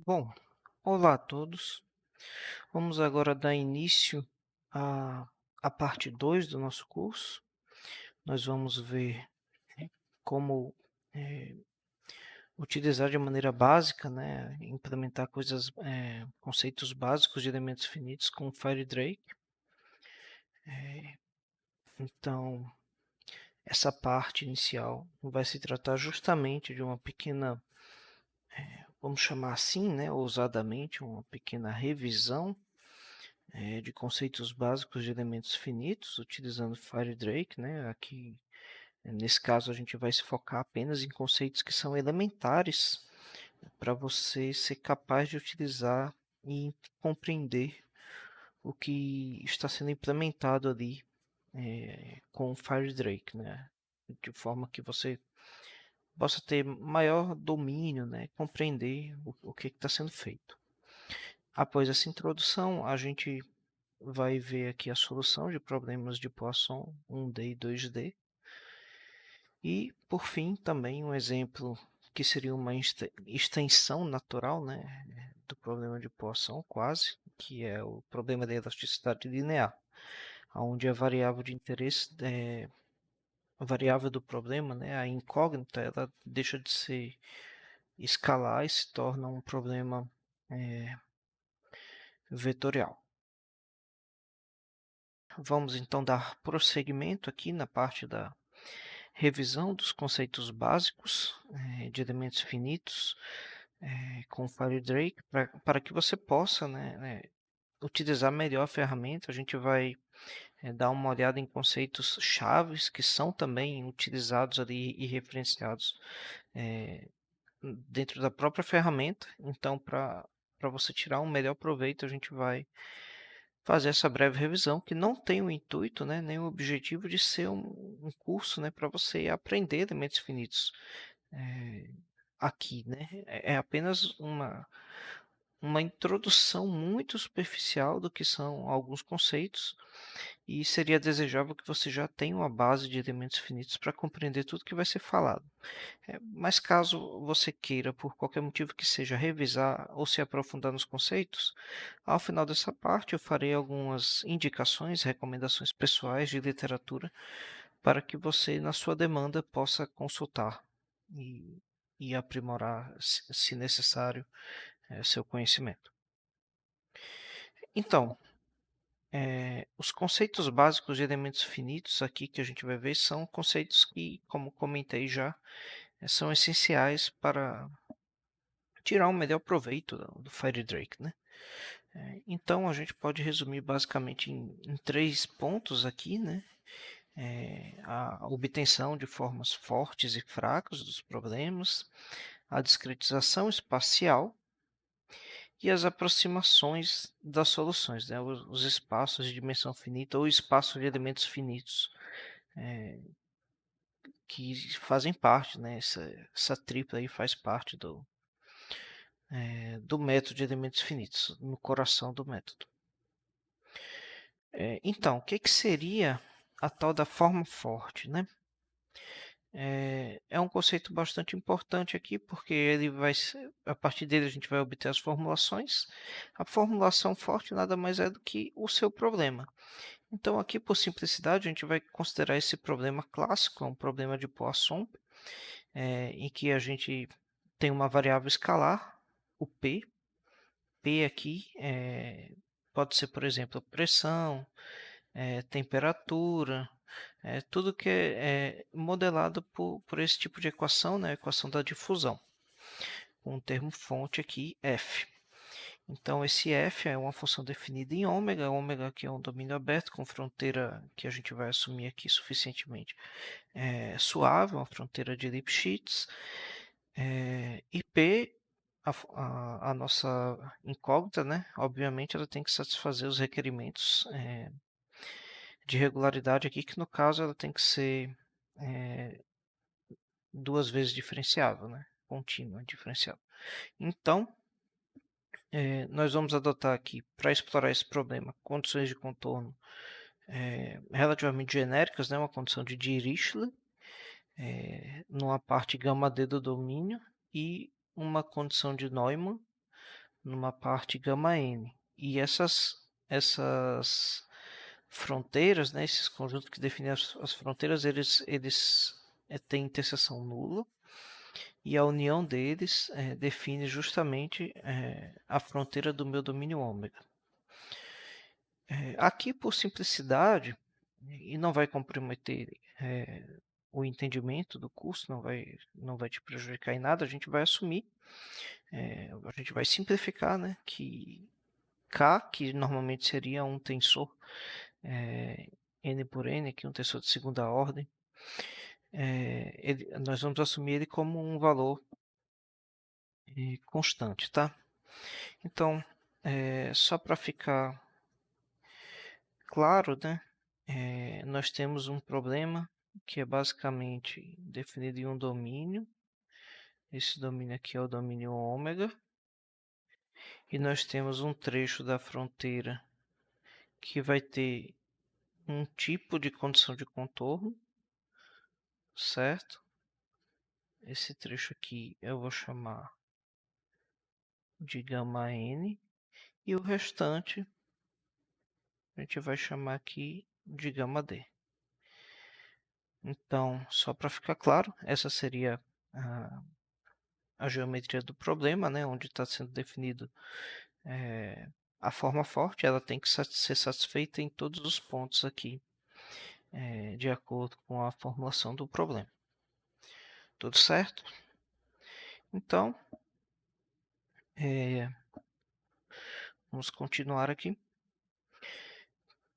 Bom, olá a todos. Vamos agora dar início à, à parte 2 do nosso curso. Nós vamos ver como eh, utilizar de maneira básica, né, implementar conceitos básicos de elementos finitos com FireDrake. Então, essa parte inicial vai se tratar justamente de uma pequena, vamos chamar assim, né, ousadamente, uma pequena revisão de conceitos básicos de elementos finitos, utilizando FireDrake, né? Aqui, nesse caso, a gente vai se focar apenas em conceitos que são elementares para você ser capaz de utilizar e compreender o que está sendo implementado ali com o FireDrake, né? De forma que você possa ter maior domínio, né? Compreender o que está sendo feito. Após essa introdução, a gente vai ver aqui a solução de problemas de Poisson 1D e 2D. E, por fim, também um exemplo que seria uma extensão natural, né, do problema de Poisson, quase, que é o problema da elasticidade linear, onde a variável de interesse, a variável do problema, né, a incógnita, ela deixa de ser escalar e se torna um problema vetorial. Vamos então dar prosseguimento aqui na parte da revisão dos conceitos básicos de elementos finitos com FireDrake para que você possa, utilizar melhor a ferramenta. A gente vai dar uma olhada em conceitos chaves que são também utilizados ali e referenciados dentro da própria ferramenta. Então, para você tirar um melhor proveito, a gente vai fazer essa breve revisão, que não tem o intuito, né, nem o objetivo de ser um curso, né, para você aprender elementos finitos aqui, né? É apenas uma introdução muito superficial do que são alguns conceitos, e seria desejável que você já tenha uma base de elementos finitos para compreender tudo que vai ser falado. Mas caso você queira, por qualquer motivo que seja, revisar ou se aprofundar nos conceitos, ao final dessa parte eu farei algumas indicações, recomendações pessoais de literatura para que você, na sua demanda, possa consultar e, e aprimorar, se necessário, seu conhecimento. Então, os conceitos básicos de elementos finitos aqui que a gente vai ver são conceitos que, como comentei já, são essenciais para tirar um melhor proveito do FireDrake, né? Então a gente pode resumir basicamente em 3 pontos aqui, né? A obtenção de formas fortes e fracas dos problemas, a discretização espacial e as aproximações das soluções, né? Os espaços de dimensão finita ou espaço de elementos finitos, que fazem parte, né? Essa tripla aí faz parte do método de elementos finitos, no coração do método. Então, o que seria a tal da forma forte, né? É um conceito bastante importante aqui, porque ele vai ser, a partir dele a gente vai obter as formulações. A formulação forte nada mais é do que o seu problema. Então, aqui, por simplicidade, a gente vai considerar esse problema clássico, é um problema de Poisson, em que a gente tem uma variável escalar, o P. P aqui pode ser, por exemplo, pressão, temperatura, tudo que é modelado por esse tipo de equação, né, a equação da difusão, com o termo fonte aqui, f. Então, esse f é uma função definida em ômega, ômega que é um domínio aberto com fronteira que a gente vai assumir aqui suficientemente suave, uma fronteira de Lipschitz, e p, a nossa incógnita, né, obviamente ela tem que satisfazer os requerimentos de regularidade aqui, que no caso ela tem que ser duas vezes diferenciável, né? Contínua, diferenciável. Então, nós vamos adotar aqui, para explorar esse problema, condições de contorno relativamente genéricas, né? Uma condição de Dirichlet, numa parte γ D do domínio, e uma condição de Neumann numa parte γn. E essas fronteiras, né, esses conjuntos que definem as fronteiras, eles têm interseção nula, e a união deles define justamente a fronteira do meu domínio ômega. Aqui, por simplicidade, e não vai comprometer o entendimento do curso, não vai te prejudicar em nada, a gente vai assumir, a gente vai simplificar, né, que K, que normalmente seria um tensor n por n, aqui um tensor de segunda ordem, nós vamos assumir ele como um valor constante, tá? Então, só para ficar claro, né, nós temos um problema que é basicamente definido em um domínio. Esse domínio aqui é o domínio ômega. E nós temos um trecho da fronteira que vai ter um tipo de condição de contorno, certo? Esse trecho aqui eu vou chamar de gama n, e o restante a gente vai chamar aqui de gama d. Então, só para ficar claro, essa seria a geometria do problema, né, onde está sendo definido a forma forte. Ela tem que ser satisfeita em todos os pontos aqui, de acordo com a formulação do problema. Tudo certo? Então, vamos continuar aqui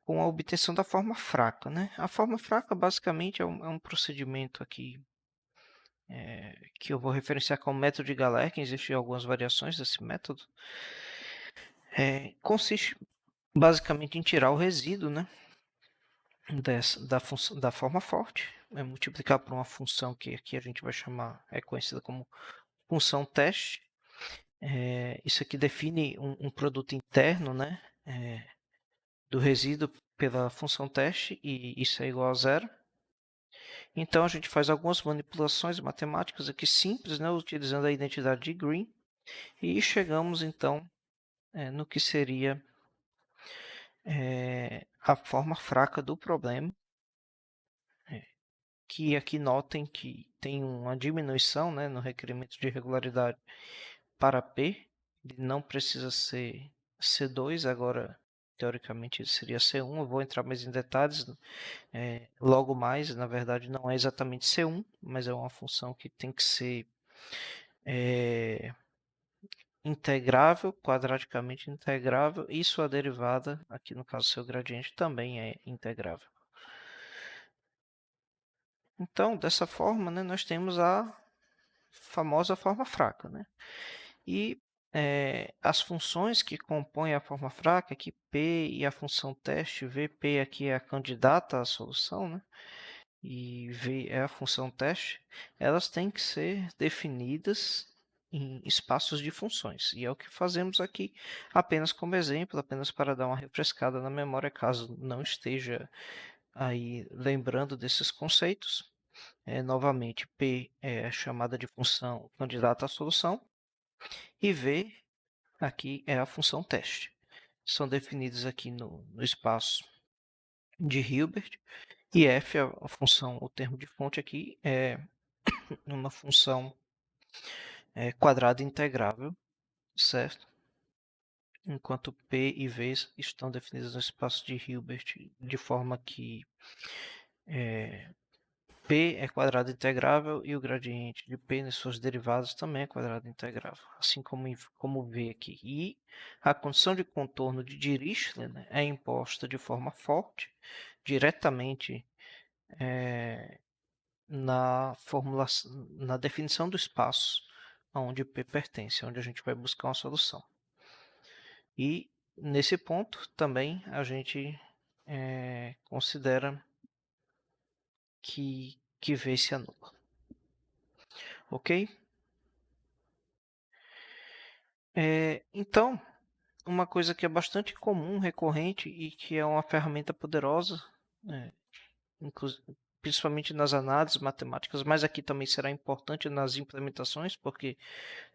com a obtenção da forma fraca, né? A forma fraca basicamente é um procedimento aqui que eu vou referenciar como método de Galerkin. Existem algumas variações desse método. Consiste basicamente em tirar o resíduo, né, da forma forte, multiplicar por uma função que aqui a gente vai chamar, conhecida como função teste. Isso aqui define um produto interno, né, do resíduo pela função teste, e isso é igual a zero. Então a gente faz algumas manipulações matemáticas aqui simples, né, utilizando a identidade de Green, e chegamos então no que seria a forma fraca do problema, que aqui notem que tem uma diminuição, né, no requerimento de regularidade para P. Ele não precisa ser C2, agora teoricamente ele seria C1. Eu vou entrar mais em detalhes logo mais. Na verdade não é exatamente C1, mas é uma função que tem que ser integrável, quadraticamente integrável, e sua derivada, aqui no caso seu gradiente, também é integrável. Então, dessa forma, né, nós temos a famosa forma fraca, né? E as funções que compõem a forma fraca, que P e a função teste, Vp aqui é a candidata à solução, né? E V é a função teste, elas têm que ser definidas em espaços de funções. E é o que fazemos aqui apenas como exemplo, apenas para dar uma refrescada na memória, caso não esteja aí lembrando desses conceitos. Novamente, P é a chamada de função candidata à solução, e V aqui é a função teste. São definidos aqui no espaço de Hilbert, e F, a função, o termo de fonte aqui, é uma função quadrada integrável, certo? Enquanto P e V estão definidas no espaço de Hilbert, de forma que P é quadrado integrável e o gradiente de P nas suas derivadas também é quadrado integrável, assim como V aqui. E a condição de contorno de Dirichlet, né, é imposta de forma forte, diretamente na formulação, na definição do espaço onde P pertence, onde a gente vai buscar uma solução. E nesse ponto também a gente considera que V se anula. Ok? Então, uma coisa que é bastante comum, recorrente, e que é uma ferramenta poderosa, principalmente nas análises matemáticas, mas aqui também será importante nas implementações, porque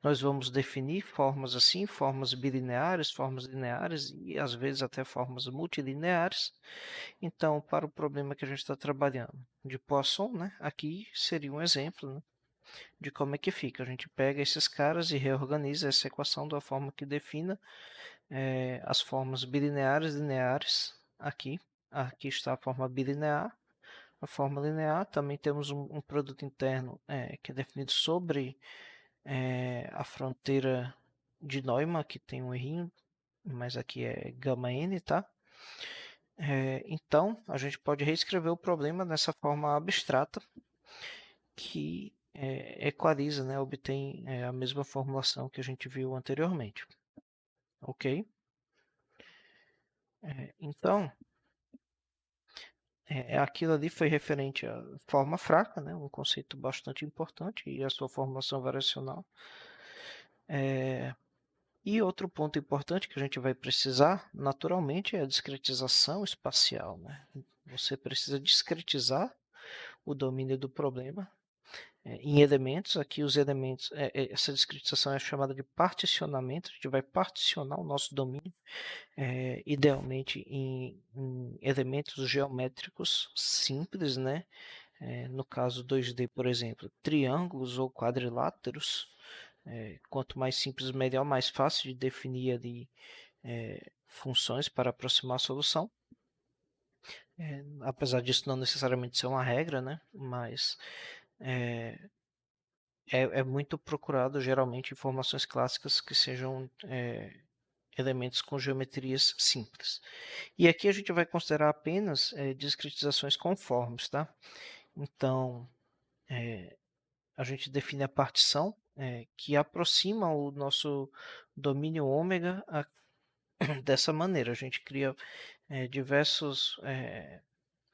nós vamos definir formas assim, formas bilineares, formas lineares e às vezes até formas multilineares. Então, para o problema que a gente está trabalhando de Poisson, né, aqui seria um exemplo, né, de como é que fica. A gente pega esses caras e reorganiza essa equação da forma que defina as formas bilineares, lineares aqui. Aqui está a forma bilinear. A forma linear, também temos um produto interno que é definido sobre a fronteira de Neumann, que tem um errinho, mas aqui é gama n, tá? Então, a gente pode reescrever o problema nessa forma abstrata, que equaliza, né, obtém a mesma formulação que a gente viu anteriormente. Ok? Então, aquilo ali foi referente à forma fraca, né, um conceito bastante importante, e a sua formulação variacional. E outro ponto importante que a gente vai precisar, naturalmente, é a discretização espacial, né? Você precisa discretizar o domínio do problema em elementos. Aqui os elementos, essa discretização é chamada de particionamento. A gente vai particionar o nosso domínio, idealmente em elementos geométricos simples, né? No caso 2D, por exemplo, triângulos ou quadriláteros. Quanto mais simples, melhor, mais fácil de definir ali funções para aproximar a solução. Apesar disso não necessariamente ser uma regra, né? Mas é muito procurado geralmente informações clássicas que sejam elementos com geometrias simples. E aqui a gente vai considerar apenas discretizações conformes, tá? Então, a gente define a partição que aproxima o nosso domínio ômega dessa maneira. A gente cria diversos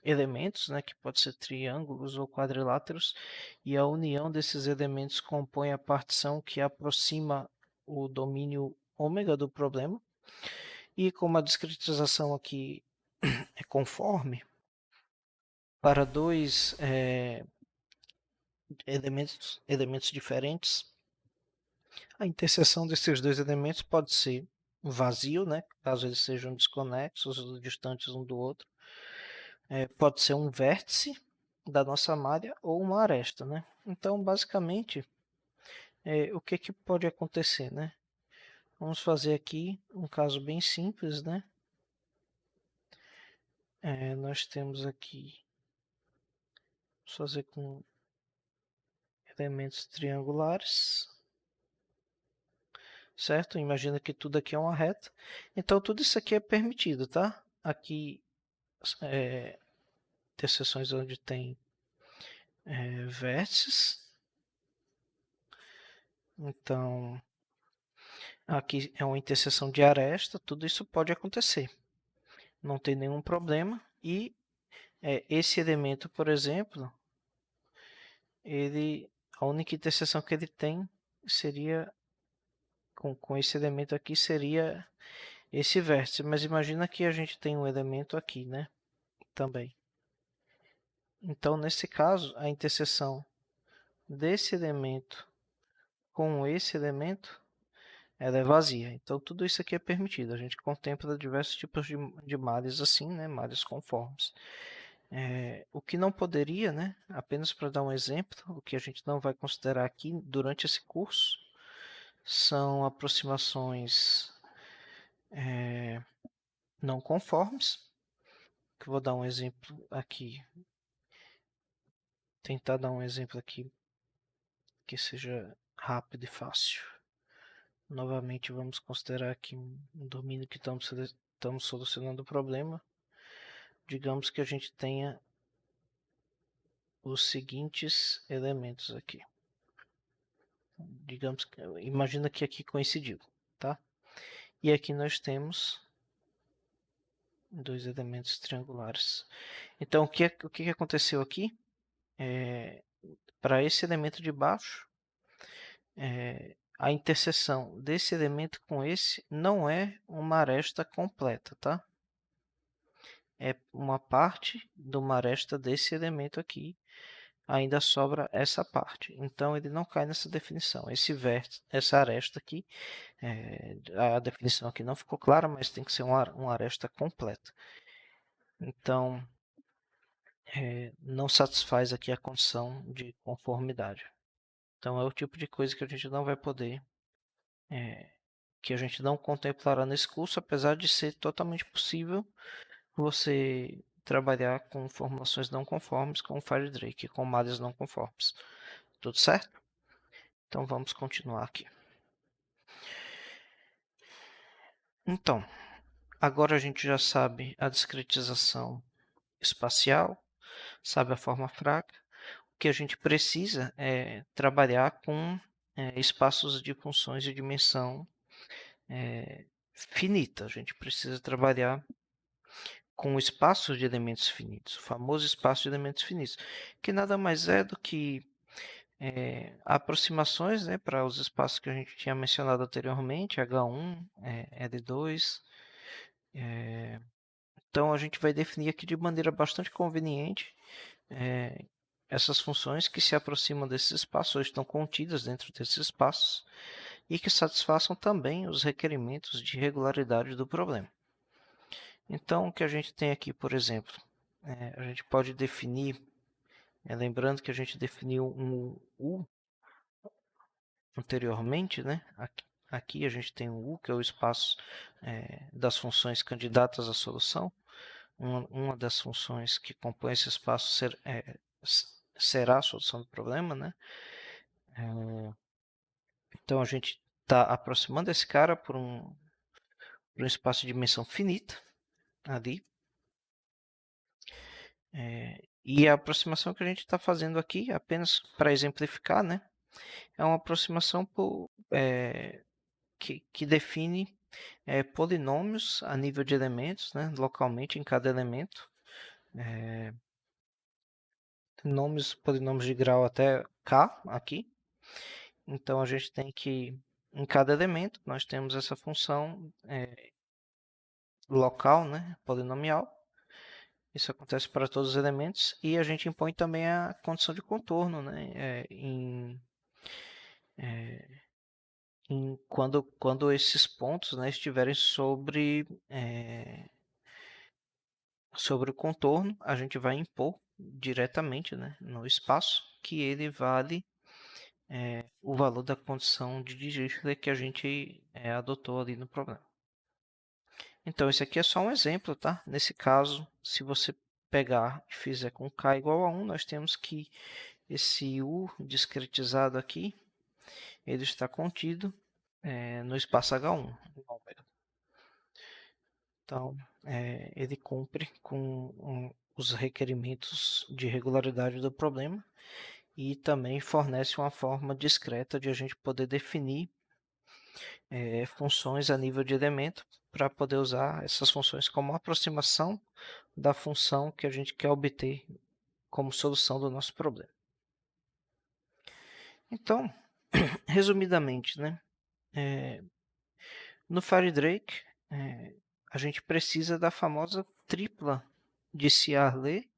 elementos, né, que pode ser triângulos ou quadriláteros, e a união desses elementos compõe a partição que aproxima o domínio ômega do problema. E como a discretização aqui é conforme, para dois elementos diferentes, a interseção desses dois elementos pode ser vazio, né, caso eles sejam desconexos ou distantes um do outro. Pode ser um vértice da nossa malha ou uma aresta, né? Então, basicamente, o que pode acontecer, né? Vamos fazer aqui um caso bem simples, né? Nós temos aqui, vamos fazer com elementos triangulares, certo? Imagina que tudo aqui é uma reta. Então, tudo isso aqui é permitido, tá? Aqui, interseções onde tem vértices. Então, aqui é uma interseção de aresta, tudo isso pode acontecer. Não tem nenhum problema. E esse elemento, por exemplo, a única interseção que ele tem seria com esse elemento aqui, seria esse vértice. Mas imagina que a gente tem um elemento aqui, né? Também. Então, nesse caso, a interseção desse elemento com esse elemento, ela é vazia. Então, tudo isso aqui é permitido. A gente contempla diversos tipos de malhas assim, né? Malhas conformes. O que não poderia, né? Apenas para dar um exemplo, o que a gente não vai considerar aqui durante esse curso são aproximações não conformes, que eu vou dar um exemplo aqui, tentar dar um exemplo aqui que seja rápido e fácil. Novamente vamos considerar aqui um domínio que estamos solucionando o problema. Digamos que a gente tenha os seguintes elementos aqui. Digamos que, imagina que aqui coincidiu, tá? E aqui nós temos dois elementos triangulares. Então, o que aconteceu aqui? Para esse elemento de baixo, a interseção desse elemento com esse não é uma aresta completa, tá? é uma parte de uma aresta desse elemento aqui, ainda sobra essa parte. Então, ele não cai nessa definição. Esse vértice, essa aresta aqui, a definição aqui não ficou clara, mas tem que ser uma aresta completa. Então, não satisfaz aqui a condição de conformidade. Então, é o tipo de coisa que a gente não vai poder, que a gente não contemplará nesse curso, apesar de ser totalmente possível você trabalhar com formulações não conformes com o Firedrake, com malhas não conformes. Tudo certo? Então, vamos continuar aqui. Então, agora a gente já sabe a discretização espacial, sabe a forma fraca. O que a gente precisa é trabalhar com espaços de funções de dimensão finita. A gente precisa trabalhar com espaços de elementos finitos, o famoso espaço de elementos finitos, que nada mais é do que aproximações, né, para os espaços que a gente tinha mencionado anteriormente, H1, L2. Então, a gente vai definir aqui de maneira bastante conveniente essas funções que se aproximam desses espaços, ou estão contidas dentro desses espaços, e que satisfaçam também os requerimentos de regularidade do problema. Então, o que a gente tem aqui, por exemplo, a gente pode definir, lembrando que a gente definiu um U anteriormente, né? Aqui a gente tem um U, que é o espaço das funções candidatas à solução. Uma das funções que compõe esse espaço será a solução do problema, né? Então a gente está aproximando esse cara por um espaço de dimensão finita ali. E a aproximação que a gente está fazendo aqui, apenas para exemplificar, né? É uma aproximação que define polinômios a nível de elementos, né? Localmente em cada elemento. Polinômios de grau até k aqui. Então a gente tem que, em cada elemento, nós temos essa função local, né? Polinomial. Isso acontece para todos os elementos. E a gente impõe também a condição de contorno, né? Quando esses pontos, né, estiverem sobre o contorno, a gente vai impor diretamente, né, no espaço que ele vale o valor da condição de Dirichlet que a gente adotou ali no problema. Então, esse aqui é só um exemplo, tá? Nesse caso, se você pegar e fizer com k igual a 1, nós temos que esse U discretizado aqui, ele está contido no espaço H1. Então, ele cumpre com os requerimentos de regularidade do problema e também fornece uma forma discreta de a gente poder definir funções a nível de elemento para poder usar essas funções como aproximação da função que a gente quer obter como solução do nosso problema. Então, resumidamente, né? No Firedrake, a gente precisa da famosa tripla de Ciarlet,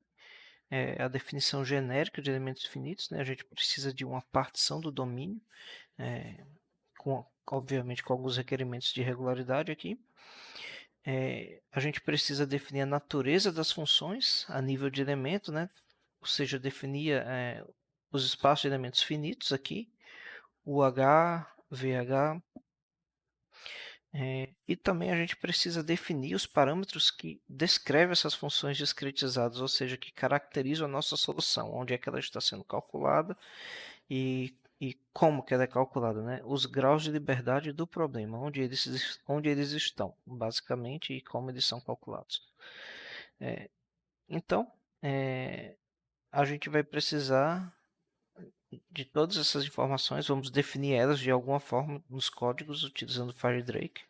a definição genérica de elementos finitos, né? A gente precisa de uma partição do domínio, obviamente com alguns requerimentos de regularidade aqui. A gente precisa definir a natureza das funções a nível de elemento, né? Ou seja, definir os espaços de elementos finitos aqui, UH, VH, e também a gente precisa definir os parâmetros que descrevem essas funções discretizadas, ou seja, que caracterizam a nossa solução, onde é que ela está sendo calculada e como que ela é calculada, né? Os graus de liberdade do problema, onde eles estão, basicamente, e como eles são calculados. Então, a gente vai precisar de todas essas informações, vamos definir elas de alguma forma nos códigos utilizando o Firedrake.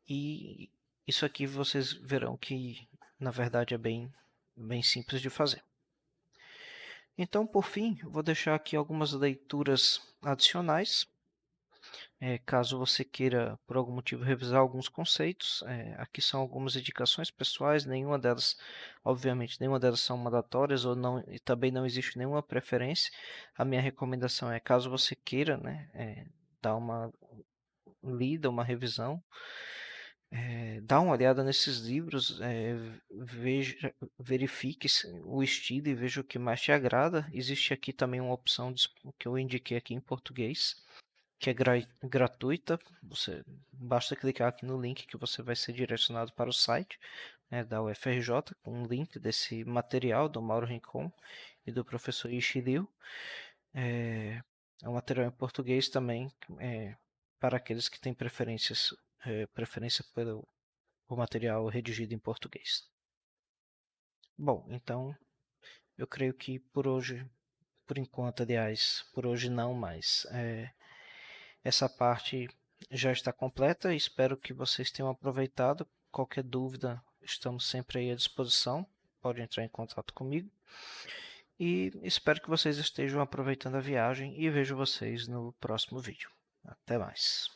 E isso aqui vocês verão que, na verdade, é bem simples de fazer. Então, por fim, eu vou deixar aqui algumas leituras adicionais. Caso você queira, por algum motivo, revisar alguns conceitos, aqui são algumas indicações pessoais, nenhuma delas, obviamente, nenhuma delas são mandatórias ou não, e também não existe nenhuma preferência. A minha recomendação é, caso você queira, né, dar uma lida, uma revisão, dá uma olhada nesses livros, veja, verifique o estilo e veja o que mais te agrada. Existe aqui também uma opção que eu indiquei aqui em português, que é gratuita. Você basta clicar aqui no link que você vai ser direcionado para o site, né, da UFRJ, com um link desse material do Mauro Rincon e do professor Ishi Liu. É um material em português também, para aqueles que têm preferência por material redigido em português. Bom, então eu creio que por hoje, por enquanto, aliás, por hoje não mais. Essa parte já está completa. Espero que vocês tenham aproveitado. Qualquer dúvida, estamos sempre aí à disposição. Pode entrar em contato comigo. E espero que vocês estejam aproveitando a viagem e vejo vocês no próximo vídeo. Até mais.